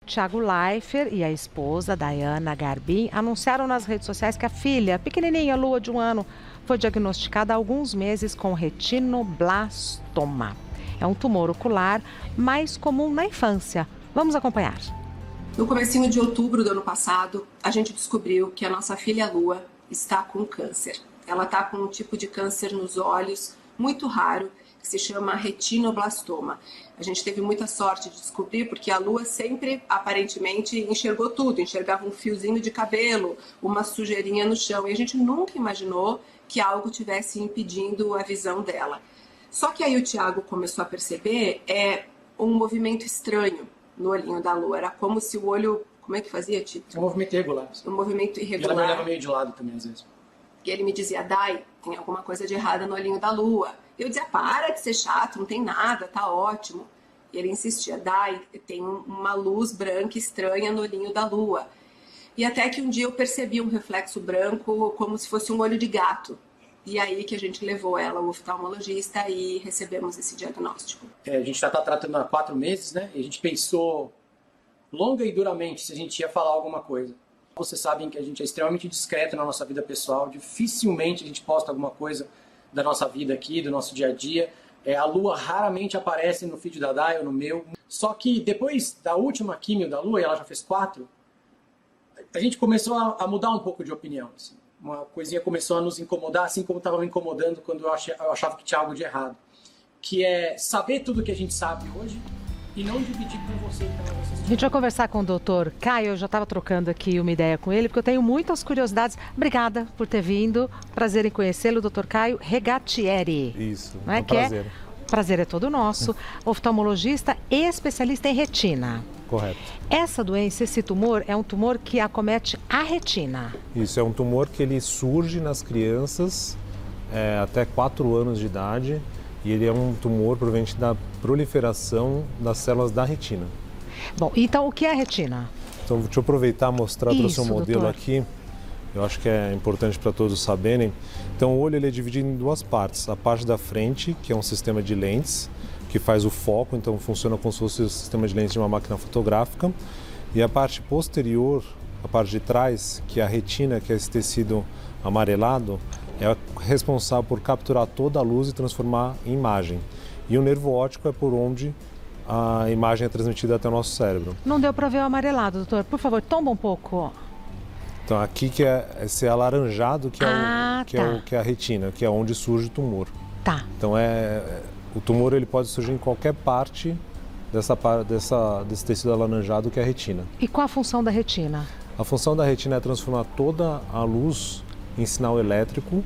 Thiago Leifert e a esposa, Dayana Garbin, anunciaram nas redes sociais que a filha, pequenininha, Lua, de 1 ano, foi diagnosticada há alguns meses com retinoblastoma. É um tumor ocular mais comum na infância. Vamos acompanhar. No comecinho de outubro do ano passado, a gente descobriu que a nossa filha Lua está com câncer. Ela está com um tipo de câncer nos olhos muito raro, que se chama retinoblastoma. A gente teve muita sorte de descobrir porque a Lua sempre, aparentemente, enxergou tudo. Enxergava um fiozinho de cabelo, uma sujeirinha no chão. E a gente nunca imaginou que algo tivesse impedindo a visão dela. Só que aí o Thiago começou a perceber um movimento estranho no olhinho da Lua. Era como se o olho... Como é que fazia, Tito? Um movimento irregular. Um movimento irregular. E ela me olhava meio de lado também, às vezes. E ele me dizia, Dai, tem alguma coisa de errado no olhinho da Lua. Eu dizia, para de ser chato, não tem nada, tá ótimo. E ele insistia, Dai, tem uma luz branca estranha no olhinho da Lua. E até que um dia eu percebi um reflexo branco como se fosse um olho de gato. E aí que a gente levou ela ao oftalmologista e recebemos esse diagnóstico. A gente já está tratando há 4 meses, né? E a gente pensou longa e duramente se a gente ia falar alguma coisa. Vocês sabem que a gente é extremamente discreto na nossa vida pessoal, dificilmente a gente posta alguma coisa da nossa vida aqui, do nosso dia a dia. A Lua raramente aparece no feed da Dai ou no meu. Só que depois da última químio da Lua, e ela já fez 4, a gente começou a mudar um pouco de opinião. Assim. Uma coisinha começou a nos incomodar, assim como estava me incomodando quando eu achava que tinha algo de errado. Que é saber tudo que a gente sabe hoje e não dividir com você. A gente vai conversar com o doutor Caio. Eu já estava trocando aqui uma ideia com ele, porque eu tenho muitas curiosidades. Obrigada por ter vindo. Prazer em conhecê-lo, doutor Caio Regatieri. Isso, não é um prazer. Prazer é todo nosso. Oftalmologista e especialista em retina. Correto. Essa doença, esse tumor, é um tumor que acomete a retina. Isso, é um tumor que ele surge nas crianças até 4 anos de idade. E ele é um tumor proveniente da proliferação das células da retina. Bom, então o que é a retina? Então, deixa eu aproveitar e mostrar, trouxe um modelo doutor. aqui. Eu acho que é importante para todos saberem. Então, o olho ele é dividido em 2 partes. A parte da frente, que é um sistema de lentes, que faz o foco, então funciona como se fosse o sistema de lentes de uma máquina fotográfica. E a parte posterior, a parte de trás, que é a retina, que é esse tecido amarelado, é responsável por capturar toda a luz e transformar em imagem. E o nervo óptico é por onde a imagem é transmitida até o nosso cérebro. Não deu para ver o amarelado, doutor. Por favor, tomba um pouco. Então aqui que é esse alaranjado que é a retina, que é onde surge o tumor. Tá. Então o tumor ele pode surgir em qualquer parte desse tecido alaranjado que é a retina. E qual a função da retina? A função da retina é transformar toda a luz em sinal elétrico,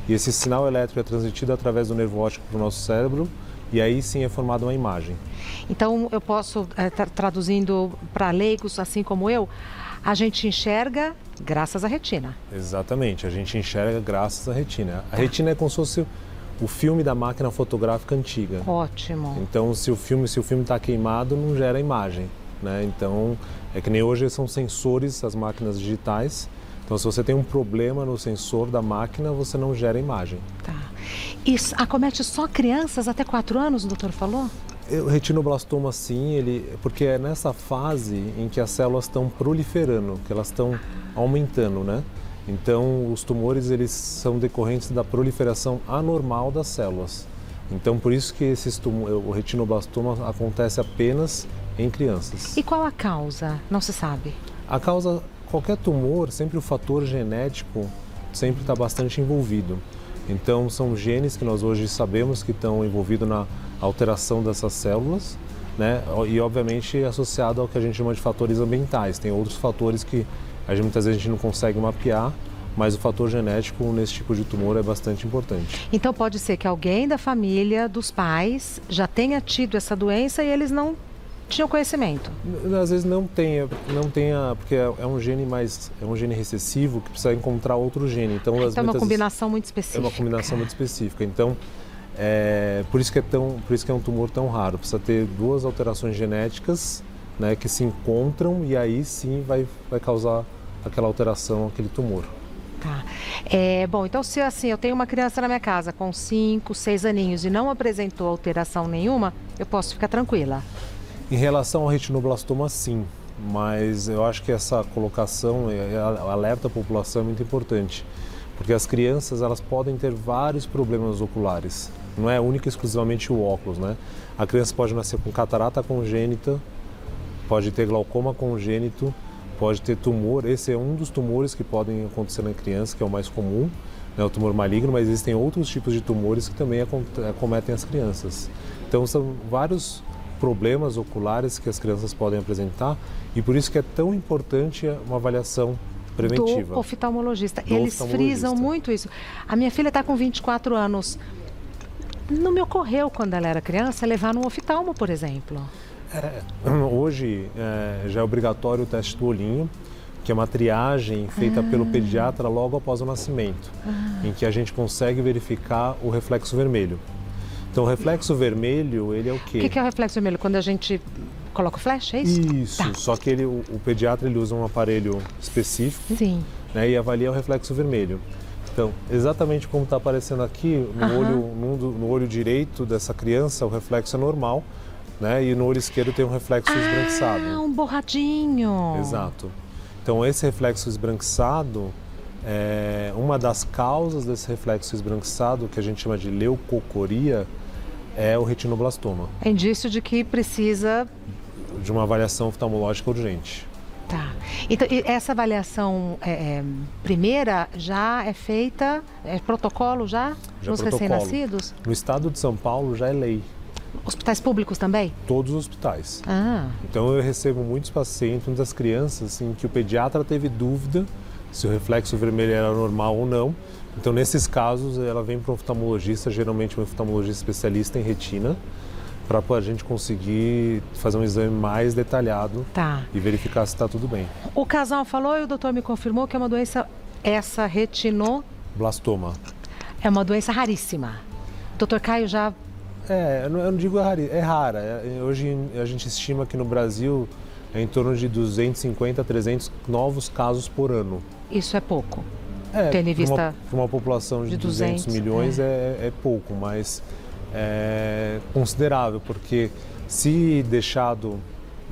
e esse sinal elétrico é transmitido através do nervo óptico para o nosso cérebro, e aí sim é formada uma imagem. Então eu posso, traduzindo para leigos assim como eu, a gente enxerga graças à retina. Exatamente, a gente enxerga graças à retina. A retina é como se fosse o filme da máquina fotográfica antiga. Ótimo. Então se o filme está queimado, não gera imagem, né? Então é que nem hoje são sensores, as máquinas digitais. Então, se você tem um problema no sensor da máquina, você não gera imagem. Tá. Isso acomete só crianças até 4 anos, o doutor falou? O retinoblastoma, sim, porque é nessa fase em que as células estão proliferando, que elas estão aumentando, né? Então, os tumores, eles são decorrentes da proliferação anormal das células. Então, por isso que o retinoblastoma acontece apenas em crianças. E qual a causa? Não se sabe. A causa... Qualquer tumor, sempre o fator genético sempre está bastante envolvido. Então, são genes que nós hoje sabemos que estão envolvidos na alteração dessas células, né? E, obviamente, associado ao que a gente chama de fatores ambientais. Tem outros fatores que muitas vezes a gente não consegue mapear, mas o fator genético nesse tipo de tumor é bastante importante. Então, pode ser que alguém da família, dos pais, já tenha tido essa doença e eles não tinham conhecimento? Às vezes não tenha, porque é um gene recessivo que precisa encontrar outro gene. Então é uma combinação muito específica. É uma combinação muito específica. Então, por isso que é um tumor tão raro. Precisa ter 2 alterações genéticas, né, que se encontram e aí sim vai causar aquela alteração, aquele tumor. Tá. Bom, então se assim, eu tenho uma criança na minha casa com 5, 6 aninhos e não apresentou alteração nenhuma, eu posso ficar tranquila? Em relação ao retinoblastoma, sim. mas eu acho que essa colocação, alerta a população é muito importante, porque as crianças elas podem ter vários problemas oculares, não é única e exclusivamente o óculos, né? A criança pode nascer com catarata congênita, pode ter glaucoma congênito, pode ter tumor, esse é um dos tumores que podem acontecer na criança, que é o mais comum, né, o tumor maligno, mas existem outros tipos de tumores que também acometem as crianças. Então são vários problemas oculares que as crianças podem apresentar e por isso que é tão importante uma avaliação preventiva. Do oftalmologista. Eles frisam muito isso. A minha filha está com 24 anos. Não me ocorreu, quando ela era criança, levar no oftalmo, por exemplo. Hoje já é obrigatório o teste do olhinho, que é uma triagem feita pelo pediatra logo após o nascimento, em que a gente consegue verificar o reflexo vermelho. Então, o reflexo vermelho, ele é o quê? O que é o reflexo vermelho? Quando a gente coloca o flash, é isso? Isso, tá. Só que o pediatra ele usa um aparelho específico. Sim. Né, e avalia o reflexo vermelho. Então, exatamente como está aparecendo aqui, no olho direito dessa criança, o reflexo é normal, né? E no olho esquerdo tem um reflexo esbranquiçado. Ah, um borradinho. Exato. Então, esse reflexo esbranquiçado, uma das causas desse reflexo esbranquiçado, que a gente chama de leucocoria, é o retinoblastoma. É indício de que precisa de uma avaliação oftalmológica urgente. Tá. Então, essa avaliação primeira já é feita, é protocolo já nos recém-nascidos? No estado de São Paulo já é lei. Hospitais públicos também? Todos os hospitais. Ah. Então eu recebo muitos pacientes, muitas crianças, em que o pediatra teve dúvida se o reflexo vermelho era normal ou não. Então nesses casos ela vem para um oftalmologista, geralmente um oftalmologista especialista em retina, para a gente conseguir fazer um exame mais detalhado e verificar se está tudo bem. O casal falou e o doutor me confirmou que é uma doença, essa retinoblastoma. É uma doença raríssima. Doutor Caio já... eu não digo é rara. Hoje a gente estima que no Brasil é em torno de 250 a 300 novos casos por ano. Isso é pouco? Tendo em vista para uma população de 200 milhões é pouco, mas... é considerável, porque se deixado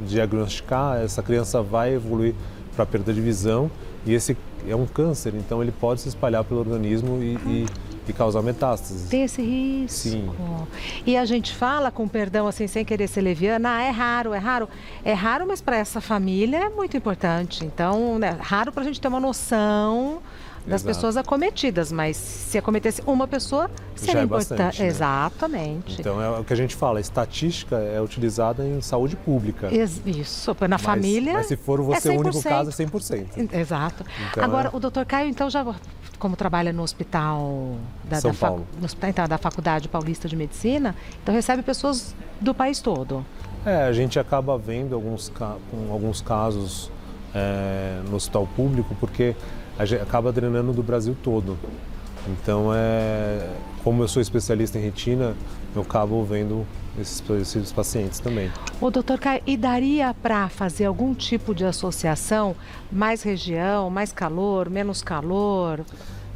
diagnosticar, essa criança vai evoluir para perda de visão e esse é um câncer, então ele pode se espalhar pelo organismo e causar metástases. Tem esse risco. Sim. E a gente fala, com perdão, assim, sem querer ser leviana, é raro. É raro, mas para essa família é muito importante. Então, é raro para a gente ter uma noção das pessoas acometidas, mas se acometesse uma pessoa, seria importante. Né? Exatamente. Então é o que a gente fala, a estatística é utilizada em saúde pública. Isso, na família. Mas se for você o único caso, é 100%. Exato. Então, agora, o doutor Caio, então, já como trabalha no hospital da Faculdade Paulista de Medicina, então recebe pessoas do país todo. A gente acaba vendo alguns casos no hospital público, porque a gente acaba drenando do Brasil todo. Então, como eu sou especialista em retina, eu acabo vendo esses pacientes também. Ô, doutor Caio, e daria para fazer algum tipo de associação? Mais região, mais calor, menos calor?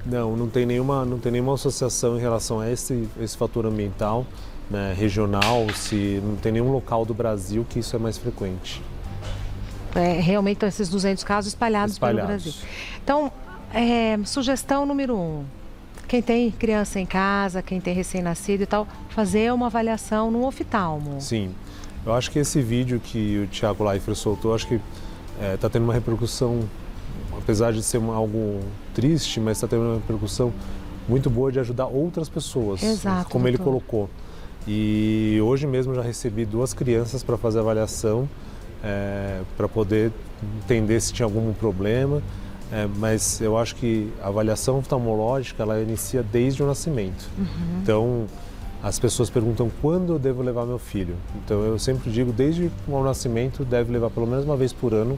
Não tem nenhuma associação em relação a esse fator ambiental, né, regional, se não tem nenhum local do Brasil que isso é mais frequente. Realmente, então, esses 200 casos espalhados pelo Brasil. Então, sugestão número 1. Quem tem criança em casa, quem tem recém-nascido e tal, fazer uma avaliação no oftalmo. Sim. Eu acho que esse vídeo que o Thiago Leifert soltou, acho que está tendo uma repercussão, apesar de ser algo triste, mas está tendo uma repercussão muito boa de ajudar outras pessoas. Exato, como ele colocou. E hoje mesmo já recebi 2 crianças para fazer avaliação, para poder entender se tinha algum problema. Mas eu acho que a avaliação oftalmológica ela inicia desde o nascimento. Então, as pessoas perguntam quando eu devo levar meu filho. Então, eu sempre digo, desde o nascimento, deve levar pelo menos uma vez por ano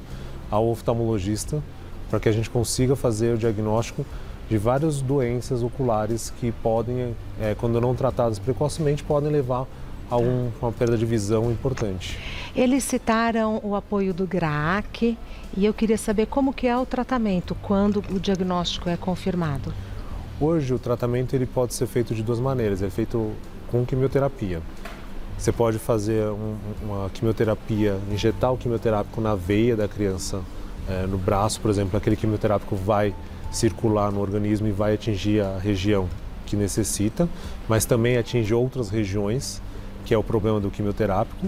ao oftalmologista, para que a gente consiga fazer o diagnóstico de várias doenças oculares que podem, quando não tratadas precocemente, podem levar a uma perda de visão importante. Eles citaram o apoio do GRAAC e eu queria saber como que é o tratamento quando o diagnóstico é confirmado. Hoje o tratamento ele pode ser feito de 2 maneiras, é feito com quimioterapia. Você pode fazer uma quimioterapia, injetar o quimioterápico na veia da criança, no braço, por exemplo, aquele quimioterápico vai circular no organismo e vai atingir a região que necessita, mas também atinge outras regiões, que é o problema do quimioterápico.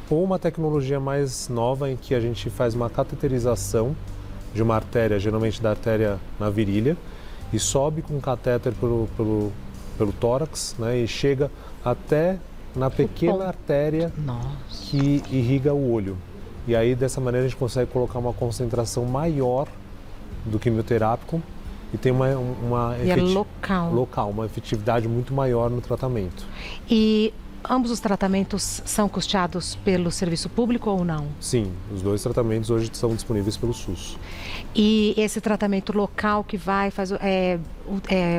Ou uma tecnologia mais nova em que a gente faz uma cateterização de uma artéria, geralmente da artéria na virilha, e sobe com um catéter pelo tórax, né, e chega até na pequena artéria que irriga o olho. E aí, dessa maneira, a gente consegue colocar uma concentração maior do quimioterápico e tem uma uma efetividade muito maior no tratamento. E ambos os tratamentos são custeados pelo serviço público ou não? Sim, os dois tratamentos hoje são disponíveis pelo SUS. E esse tratamento local que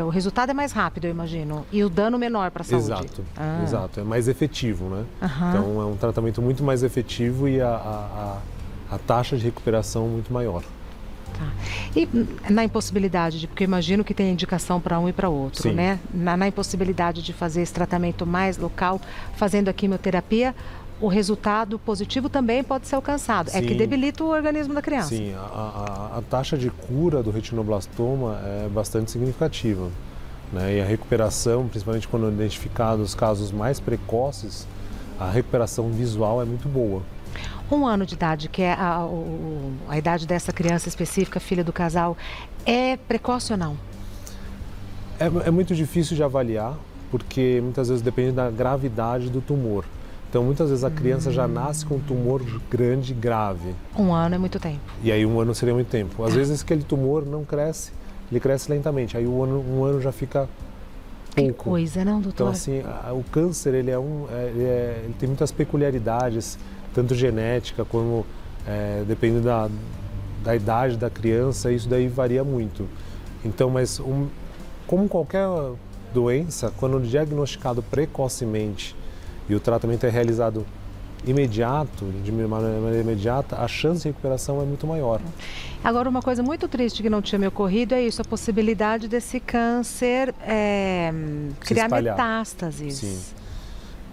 o resultado é mais rápido, eu imagino, e o dano menor para a saúde. Exato, é mais efetivo, né? Então é um tratamento muito mais efetivo e a taxa de recuperação muito maior. Tá. E na impossibilidade porque eu imagino que tem indicação para um e para outro, Sim. né? Na impossibilidade de fazer esse tratamento mais local, fazendo a quimioterapia, o resultado positivo também pode ser alcançado. Sim. É que debilita o organismo da criança. Sim, a taxa de cura do retinoblastoma é bastante significativa, né? E a recuperação, principalmente quando identificados os casos mais precoces, a recuperação visual é muito boa. 1 ano de idade, que é a idade dessa criança específica, filha do casal, é precoce ou não? É muito difícil de avaliar, porque muitas vezes depende da gravidade do tumor. Então, muitas vezes a criança já nasce com um tumor grande, grave. 1 ano é muito tempo. E aí 1 ano seria muito tempo. Às vezes aquele tumor não cresce, ele cresce lentamente. Aí um ano já fica pouco. Que coisa, não, doutor? Então, assim, o câncer, ele tem muitas peculiaridades, tanto genética como dependendo da idade da criança, isso daí varia muito. Então, mas como qualquer doença, quando diagnosticado precocemente e o tratamento é realizado de maneira imediata, a chance de recuperação é muito maior. Agora, uma coisa muito triste que não tinha me ocorrido é isso, a possibilidade desse câncer criar metástases. Sim.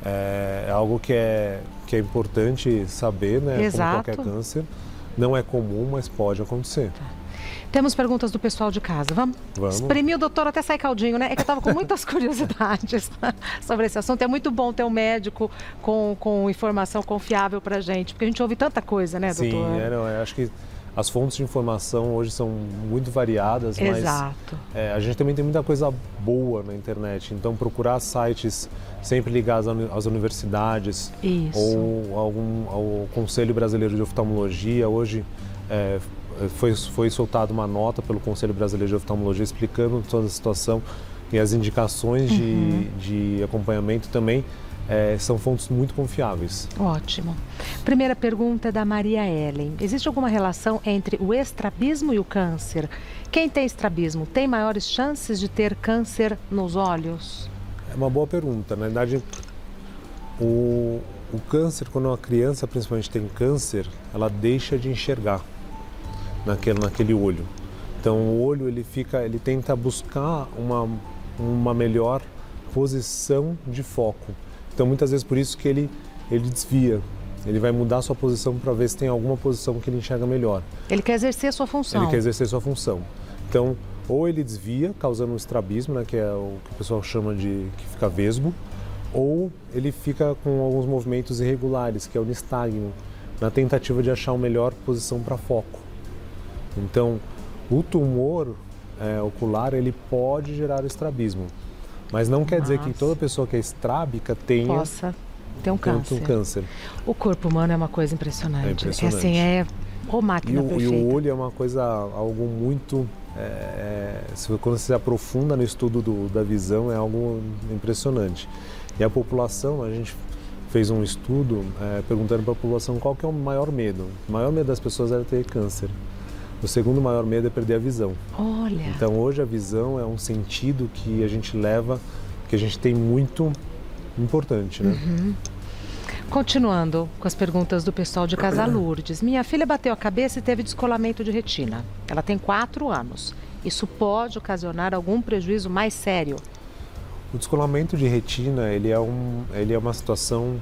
É algo que é importante saber, né? Exato. Como qualquer câncer. Não é comum, mas pode acontecer. Tá. Temos perguntas do pessoal de casa. Vamos? Exprimir o doutor até sair caldinho, né? É que eu estava com muitas curiosidades sobre esse assunto. É muito bom ter um médico com informação confiável para a gente, porque a gente ouve tanta coisa, né, doutor? Sim, eu acho que as fontes de informação hoje são muito variadas, Exato. mas a gente também tem muita coisa boa na internet. Então, procurar sites sempre ligados às universidades. Isso. Ou ao Conselho Brasileiro de Oftalmologia. Hoje foi soltada uma nota pelo Conselho Brasileiro de Oftalmologia explicando toda a situação e as indicações de acompanhamento também. São fontes muito confiáveis. Ótimo. Primeira pergunta é da Maria Ellen. Existe alguma relação entre o estrabismo e o câncer? Quem tem estrabismo tem maiores chances de ter câncer nos olhos? É uma boa pergunta. Na verdade, o câncer, quando a criança principalmente tem câncer, ela deixa de enxergar naquele olho. Então o olho ele tenta buscar uma melhor posição de foco. Então, muitas vezes, por isso que ele desvia. Ele vai mudar a sua posição para ver se tem alguma posição que ele enxerga melhor. Ele quer exercer a sua função. Ele quer exercer a sua função. Então, ou ele desvia, causando um estrabismo, né, que é o que o pessoal chama que fica vesgo, ou ele fica com alguns movimentos irregulares, que é o nistagmo, na tentativa de achar uma melhor posição para foco. Então, o tumor ocular, ele pode gerar estrabismo. Mas não quer dizer que toda pessoa que é estrábica possa ter um câncer. O corpo humano é uma coisa impressionante. É impressionante. É máquina perfeita. E o olho é uma coisa, algo muito... quando você se aprofunda no estudo da visão, é algo impressionante. E a população, a gente fez um estudo perguntando para a população qual que é o maior medo. O maior medo das pessoas era ter câncer. O segundo maior medo é perder a visão. Olha! Então hoje a visão é um sentido que a gente leva, que a gente tem muito importante, né? Continuando com as perguntas do pessoal de Casa Lourdes. Minha filha bateu a cabeça e teve descolamento de retina. Ela tem 4 anos. Isso pode ocasionar algum prejuízo mais sério? O descolamento de retina, ele é uma situação,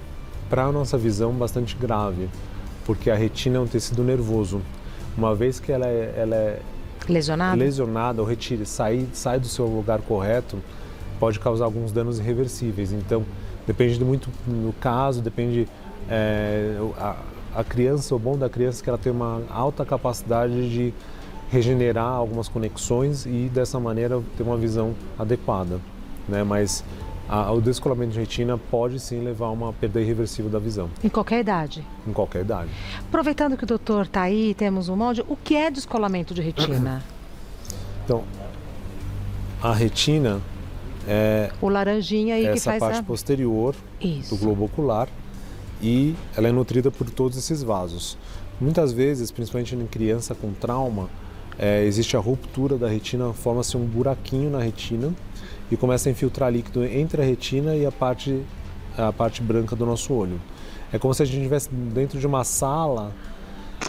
para a nossa visão, bastante grave, porque a retina é um tecido nervoso. Uma vez que ela é lesionada ou sai do seu lugar correto, pode causar alguns danos irreversíveis. Então, depende muito do caso, depende a criança, o bom da criança é que ela tem uma alta capacidade de regenerar algumas conexões e dessa maneira ter uma visão adequada, né? Mas o descolamento de retina pode sim levar a uma perda irreversível da visão. Em qualquer idade? Em qualquer idade. Aproveitando que o doutor está aí, temos um molde, o que é descolamento de retina? Então, a retina é o laranjinha aí que faz essa parte posterior do globo ocular e ela é nutrida por todos esses vasos. Muitas vezes, principalmente em criança com trauma, existe a ruptura da retina, forma-se um buraquinho na retina e começa a infiltrar líquido entre a retina e a parte branca do nosso olho. É como se a gente estivesse dentro de uma sala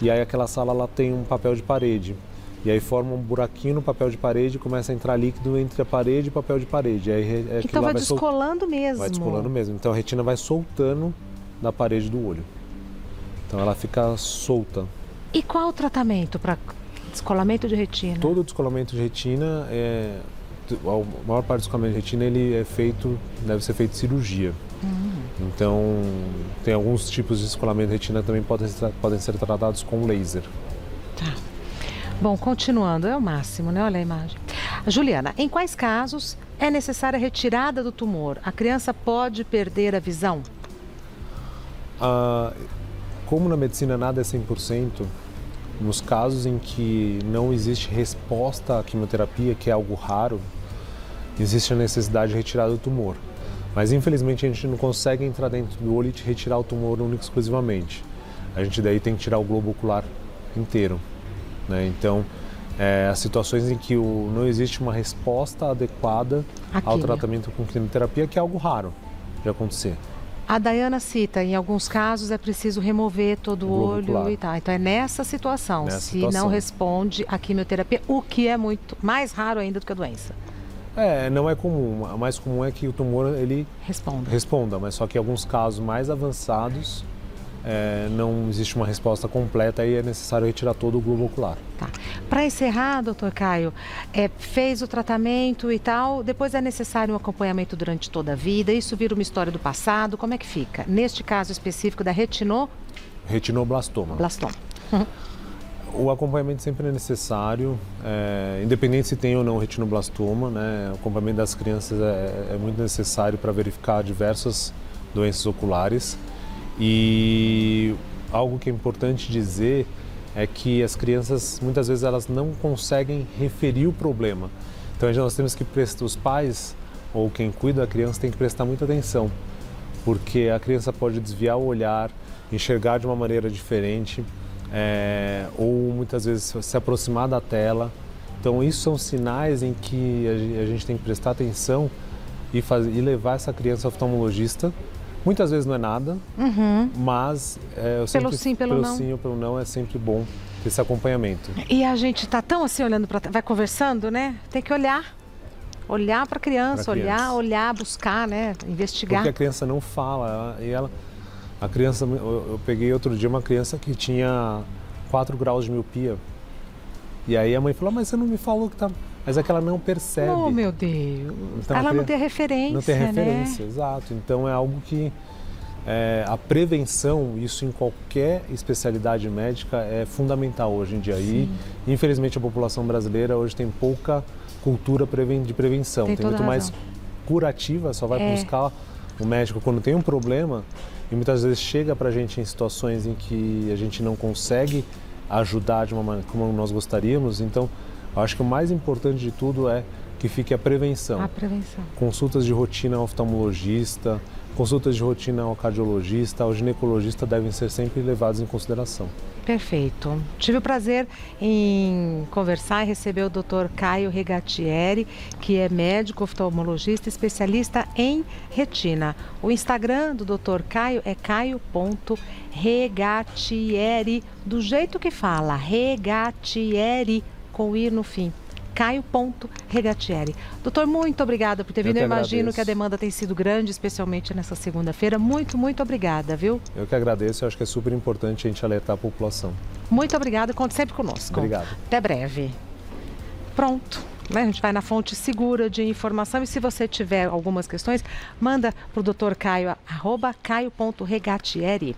e aí aquela sala ela tem um papel de parede. E aí forma um buraquinho no papel de parede e começa a entrar líquido entre a parede e o papel de parede. Aí, então vai descolando mesmo. Vai descolando mesmo. Então a retina vai soltando da parede do olho. Então ela fica solta. E qual o tratamento para descolamento de retina? Todo descolamento de retina, a maior parte do descolamento de retina deve ser feito cirurgia. Então tem alguns tipos de descolamento de retina que também podem ser tratados com laser. Tá. Bom, continuando, é o máximo, né? Olha a imagem. Juliana, em quais casos é necessária a retirada do tumor? A criança pode perder a visão? Como na medicina nada é 100%, nos casos em que não existe resposta à quimioterapia, que é algo raro, existe a necessidade de retirada do tumor. Mas infelizmente a gente não consegue entrar dentro do olho e retirar o tumor único exclusivamente. A gente daí tem que tirar o globo ocular inteiro, né? Então, as situações em que não existe uma resposta adequada ao tratamento com quimioterapia, que é algo raro de acontecer. A Dayana cita, em alguns casos é preciso remover todo o olho ocular. e tal. Então é nessa situação, não responde à quimioterapia, o que é muito mais raro ainda do que a doença. Não é comum. O mais comum é que o tumor ele responda, mas só que em alguns casos mais avançados não existe uma resposta completa e é necessário retirar todo o globo ocular. Tá. Para encerrar, doutor Caio, fez o tratamento e tal, depois é necessário um acompanhamento durante toda a vida, isso vira uma história do passado, como é que fica? Neste caso específico da retinoblastoma. Blastoma. O acompanhamento sempre é necessário, independente se tem ou não retinoblastoma, né? O acompanhamento das crianças é muito necessário para verificar diversas doenças oculares. E algo que é importante dizer é que as crianças, muitas vezes, elas não conseguem referir o problema. Então, nós temos que os pais ou quem cuida da criança tem que prestar muita atenção, porque a criança pode desviar o olhar, enxergar de uma maneira diferente, ou muitas vezes se aproximar da tela. Então, isso são sinais em que a gente tem que prestar atenção e levar essa criança ao oftalmologista. Muitas vezes não é nada, mas pelo sim ou pelo não é sempre bom ter esse acompanhamento. E a gente está tão assim olhando para, vai conversando, né? Tem que olhar para a criança, olhar, buscar, né? Investigar. Porque a criança não fala a criança, eu peguei outro dia uma criança que tinha 4 graus de miopia e aí a mãe falou, mas você não me falou que tá... Mas é que ela não percebe. Oh, meu Deus. Então, ela não tem referência, Não tem referência, né? Exato. Então é algo que a prevenção, isso em qualquer especialidade médica, é fundamental hoje em dia. Sim. E infelizmente a população brasileira hoje tem pouca cultura de prevenção. Tem muito mais curativa, só vai buscar o médico quando tem um problema e muitas vezes chega pra gente em situações em que a gente não consegue ajudar de uma maneira como nós gostaríamos. Então, eu acho que o mais importante de tudo é que fique a prevenção. A prevenção. Consultas de rotina ao oftalmologista, consultas de rotina ao cardiologista, ao ginecologista devem ser sempre levadas em consideração. Perfeito. Tive o prazer em conversar e receber o Dr. Caio Regatieri, que é médico oftalmologista especialista em retina. O Instagram do Dr. Caio é caio.regatieri, do jeito que fala, Regatieri, com I no fim. caio.regatieri. Doutor, muito obrigada por ter vindo. Eu imagino agradeço. que a demanda tem sido grande, especialmente nessa segunda-feira. Muito, muito obrigada, viu? Eu que agradeço, eu acho que é super importante a gente alertar a população. Muito obrigada, conte sempre conosco. Obrigado. Até breve. Pronto. A gente vai na fonte segura de informação e se você tiver algumas questões, manda para o Dr. Caio, @caio.regatieri.